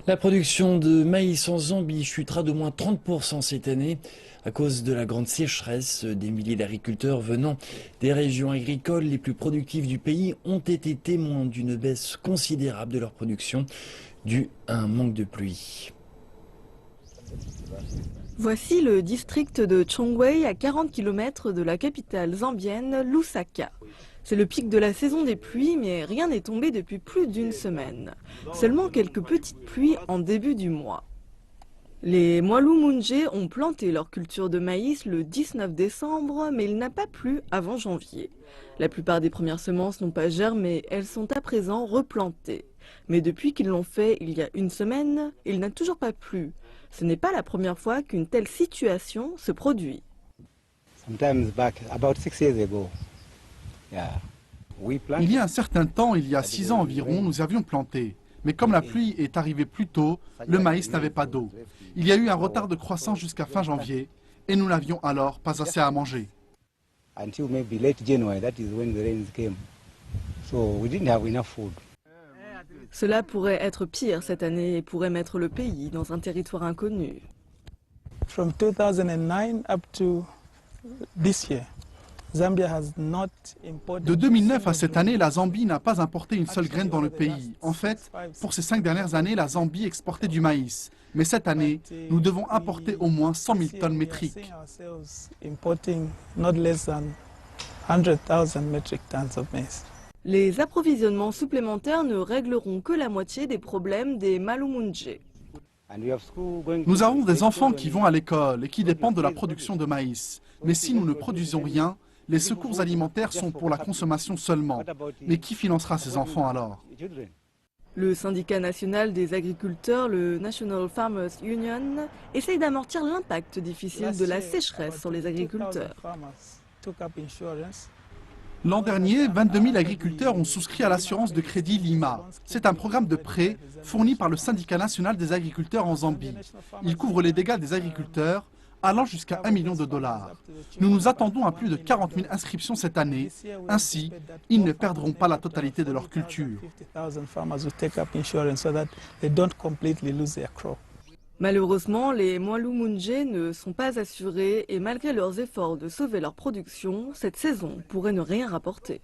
La production de maïs en Zambie chutera d'au moins 30% cette année à cause de la grande sécheresse. Des milliers d'agriculteurs venant des régions agricoles les plus productives du pays ont été témoins d'une baisse considérable de leur production due à un manque de pluie. Voici le district de Chongwei à 40 km de la capitale zambienne, Lusaka. C'est le pic de la saison des pluies, mais rien n'est tombé depuis plus d'une semaine. Seulement quelques petites pluies en début du mois. Les Mwalu-Mundje ont planté leur culture de maïs le 19 décembre, mais il n'a pas plu avant janvier. La plupart des premières semences n'ont pas germé, elles sont à présent replantées. Mais depuis qu'ils l'ont fait il y a une semaine, il n'a toujours pas plu. Ce n'est pas la première fois qu'une telle situation se produit. Il y a un certain temps, il y a 6 ans environ, nous avions planté. Mais comme la pluie est arrivée plus tôt, le maïs n'avait pas d'eau. Il y a eu un retard de croissance jusqu'à fin janvier et nous n'avions alors pas assez à manger. Cela pourrait être pire cette année et pourrait mettre le pays dans un territoire inconnu. From 2009 up to this year, Zambia has not imported. De 2009 à cette année, la Zambie n'a pas importé une seule graine dans le pays. En fait, pour ces 5 dernières années, la Zambie exportait du maïs. Mais cette année, nous devons importer au moins 100 000 tonnes métriques. Importing not less than 100,000 metric tons of maize. Les approvisionnements supplémentaires ne régleront que la moitié des problèmes des Mwalu-Mundje. Nous avons des enfants qui vont à l'école et qui dépendent de la production de maïs. Mais si nous ne produisons rien, les secours alimentaires sont pour la consommation seulement. Mais qui financera ces enfants alors? Le syndicat national des agriculteurs, le National Farmers Union, essaye d'amortir l'impact difficile de la sécheresse sur les agriculteurs. L'an dernier, 22 000 agriculteurs ont souscrit à l'assurance de crédit Lima. C'est un programme de prêt fourni par le syndicat national des agriculteurs en Zambie. Il couvre les dégâts des agriculteurs allant jusqu'à 1 million de dollars. Nous nous attendons à plus de 40 000 inscriptions cette année. Ainsi, ils ne perdront pas la totalité de leur culture. Malheureusement, les Mwalu-Mundje ne sont pas assurés et malgré leurs efforts de sauver leur production, cette saison pourrait ne rien rapporter.